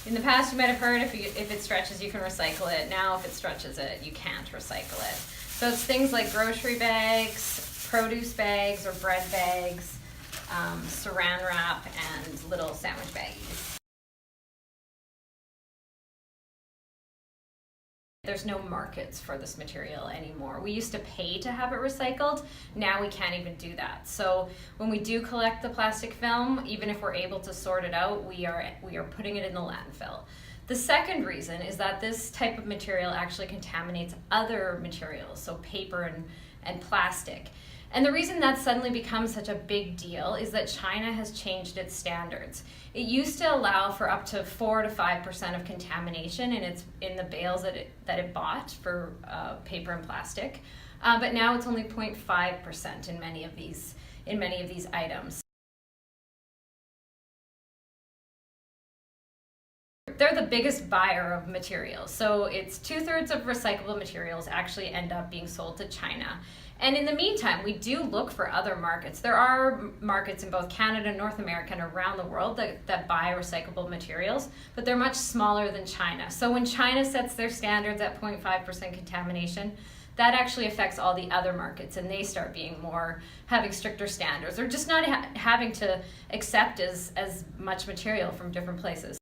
In the past, you might have heard if it stretches, you can recycle it. Now, if it stretches it, you can't recycle it. So it's things like grocery bags, produce bags or bread bags, saran wrap, and little sandwich baggies. There's no markets for this material anymore. We used to pay to have it recycled. Now we can't even do that. So when we do collect the plastic film, even if we're able to sort it out, we are putting it in the landfill. The second reason is that this type of material actually contaminates other materials, so paper and plastic. And the reason that's suddenly become such a big deal is that China has changed its standards. It used to allow for up to 4 to 5% of contamination in the bales that it bought for paper and plastic, but now it's only 0.5% in many of these items. They're the biggest buyer of materials, so it's 2/3 of recyclable materials actually end up being sold to China. And in the meantime, we do look for other markets. There are markets in both Canada, North America, and around the world that buy recyclable materials, but they're much smaller than China. So when China sets their standards at 0.5% contamination, that actually affects all the other markets, and they start having stricter standards, or just not having to accept as much material from different places.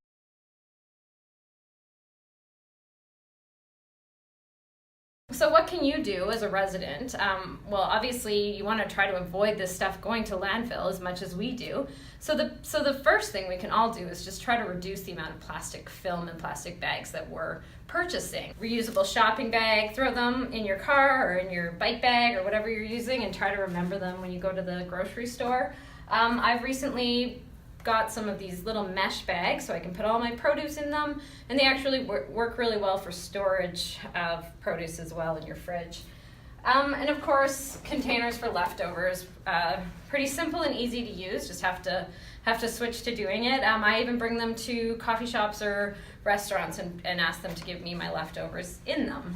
So what can you do as a resident? Well, obviously you want to try to avoid this stuff going to landfill as much as we do. So the first thing we can all do is just try to reduce the amount of plastic film and plastic bags that we're purchasing. Reusable shopping bag, throw them in your car or in your bike bag or whatever you're using, and try to remember them when you go to the grocery store. I've recently got some of these little mesh bags so I can put all my produce in them, and they actually work really well for storage of produce as well in your fridge. And of course, containers for leftovers. Pretty simple and easy to use, just have to switch to doing it. I even bring them to coffee shops or restaurants and ask them to give me my leftovers in them.